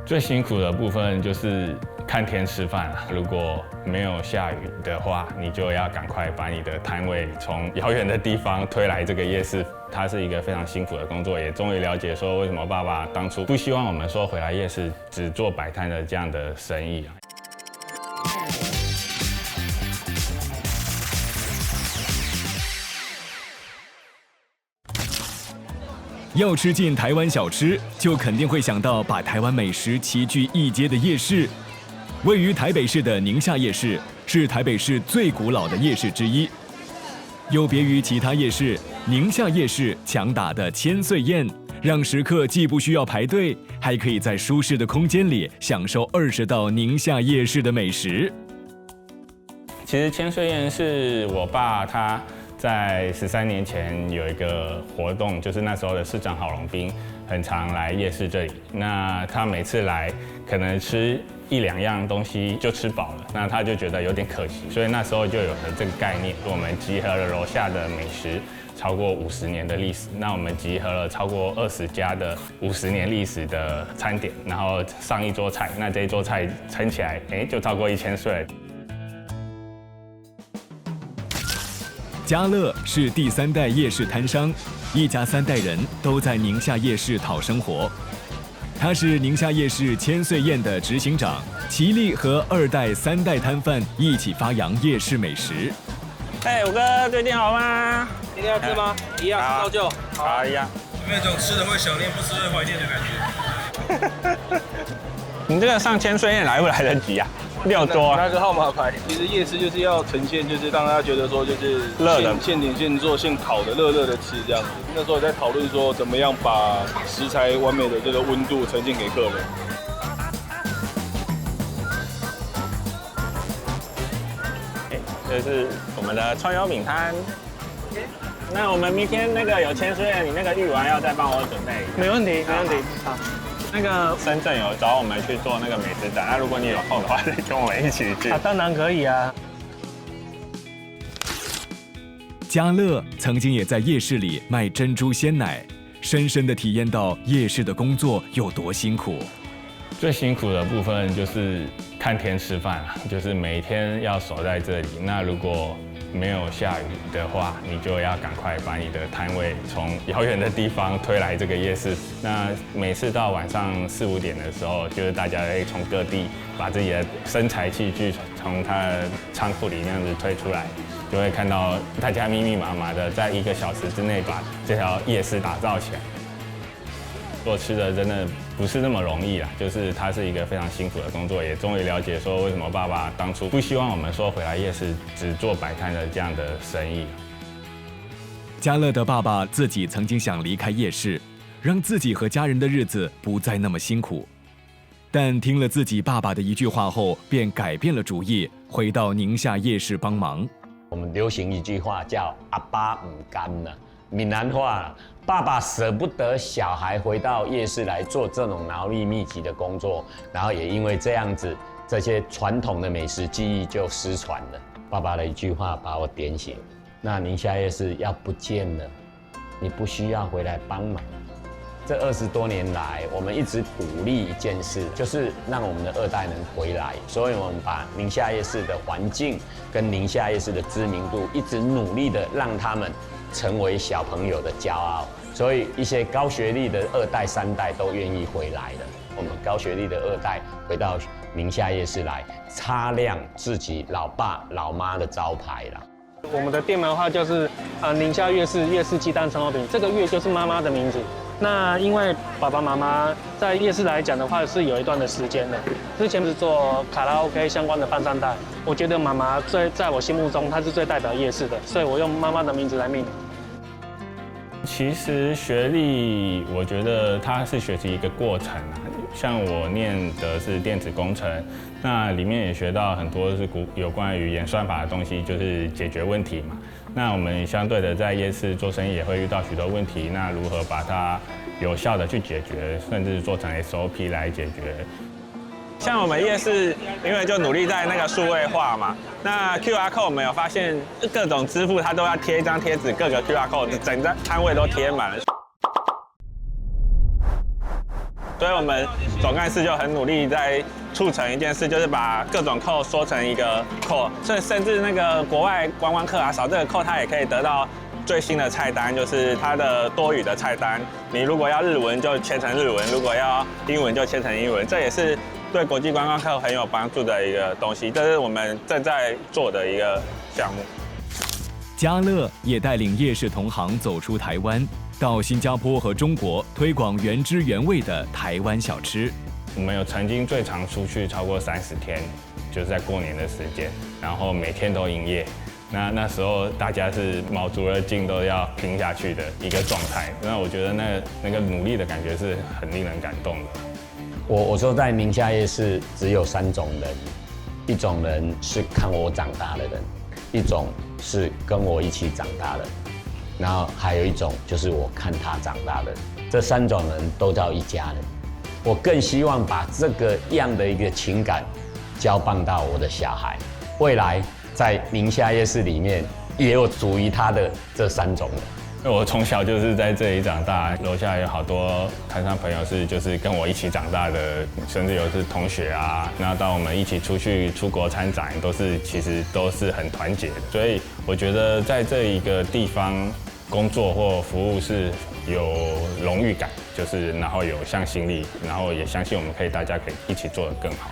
最辛苦的部分就是看天吃饭啊。如果没有下雨的话，你就要赶快把你的摊位从遥远的地方推来这个夜市。它是一个非常辛苦的工作，也终于了解说为什么爸爸当初不希望我们说回来夜市只做摆摊的这样的生意啊。要吃进台湾小吃，就肯定会想到把台湾美食齐聚一街的夜市。位于台北市的宁夏夜市是台北市最古老的夜市之一。有别于其他夜市，宁夏夜市强打的千岁宴，让食客既不需要排队，还可以在舒适的空间里享受20道宁夏夜市的美食。其实千岁宴是我爸他在13年前有一个活动，就是那时候的市长郝龙斌很常来夜市这里。那他每次来，可能吃1、2样东西就吃饱了，那他就觉得有点可惜，所以那时候就有了这个概念，我们集合了楼下的美食超过50年的历史，那我们集合了超过20家的50年历史的餐点，然后上一桌菜，那这一桌菜撑起来，就超过1000岁了。家乐是第3代夜市摊商，一家3代人都在宁夏夜市讨生活。他是宁夏夜市千岁宴的执行长，齐力和2代、3代摊贩一起发扬夜市美食。五哥最近好吗？今天要吃吗？一样，照旧。好，一样。有没有一种吃的会想念，不吃会怀念的感觉？你这个上千岁宴来不来得及啊？6桌。那个号码牌，其实夜市就是要呈现，就是让大家觉得说，就是热的，现点现做、现烤的，热热的吃这样子。那时候在讨论说，怎么样把食材完美的这个温度呈现给客人。这是我们的葱油饼摊。那我们明天那个有千岁宴，你那个玉丸要再帮我准备一下。没问题，没问题。好。那个深圳有找我们去做那个美食展，那如果你有空的话，再跟我们一起去。当然可以啊。家乐曾经也在夜市里卖珍珠鲜奶，深深地体验到夜市的工作有多辛苦。最辛苦的部分就是看天吃饭啊，就是每天要守在这里。那如果没有下雨的话，你就要赶快把你的摊位从遥远的地方推来这个夜市。那每次到晚上4、5点的时候，就是大家会从各地把自己的生财器具从他的仓库里那样子推出来，就会看到大家密密麻麻的在1个小时之内把这条夜市打造起来。做吃的真的不是那么容易啦，就是它是一个非常辛苦的工作，也终于了解说为什么爸爸当初不希望我们说回来夜市只做摆摊的这样的生意。家乐的爸爸自己曾经想离开夜市，让自己和家人的日子不再那么辛苦，但听了自己爸爸的一句话后，便改变了主意，回到宁夏夜市帮忙。我们流行一句话叫"阿爸唔甘"呢，闽南话，爸爸舍不得小孩回到夜市来做这种劳力密集的工作，然后也因为这样子，这些传统的美食技艺就失传了。爸爸的一句话把我点醒，那宁夏夜市要不见了，你不需要回来帮忙。这20多年来，我们一直鼓励一件事，就是让我们的2代能回来，所以我们把宁夏夜市的环境跟宁夏夜市的知名度，一直努力的让他们成为小朋友的骄傲，所以一些高学历的2代、3代都愿意回来了。我们高学历的2代回到宁夏夜市来，擦亮自己老爸老妈的招牌啦。我们的店门的话就是宁夏夜市鸡蛋葱油饼，这个月就是妈妈的名字。那因为爸爸妈妈在夜市来讲的话是有一段的时间的，之前是做卡拉 OK 相关的饭商带，我觉得妈妈在我心目中她是最代表夜市的，所以我用妈妈的名字来命名。其实学历，我觉得它是学习一个过程啊。像我念的是电子工程，那里面也学到很多是有关于演算法的东西，就是解决问题嘛。那我们相对的在夜市做生意也会遇到许多问题，那如何把它有效的去解决，甚至做成 SOP 来解决。像我们夜市，因为就努力在那个数位化嘛，那 QR code 我们有发现各种支付它都要贴一张贴纸，各个 QR code 整个摊位都贴满了。所以我们总干事就很努力在促成一件事，就是把各种扣缩成一个扣，甚至那个国外观光客啊，扫这个扣，他也可以得到最新的菜单，就是它的多语的菜单。你如果要日文就切成日文，如果要英文就切成英文，这也是对国际观光客很有帮助的一个东西。这是我们正在做的一个项目。家乐也带领夜市同行走出台湾，到新加坡和中国推广原汁原味的台湾小吃。我们有曾经最长出去超过30天，就是在过年的时间，然后每天都营业。那时候大家是卯足了劲都要拼下去的一个状态。那我觉得那个努力的感觉是很令人感动的。我说在宁夏夜市只有3种人，一种人是看我长大的人，一种是跟我一起长大的，然后还有一种就是我看他长大的。这3种人都叫一家人。我更希望把这个样的一个情感交棒到我的小孩，未来在宁夏夜市里面也有属于他的这3种人。因为我从小就是在这里长大，楼下有好多摊商朋友就是跟我一起长大的，甚至有是同学啊。那到我们一起出国参展，其实都是很团结的。所以我觉得在这一个地方工作或服务是有荣誉感，然后有向心力，然后也相信大家可以一起做得更好。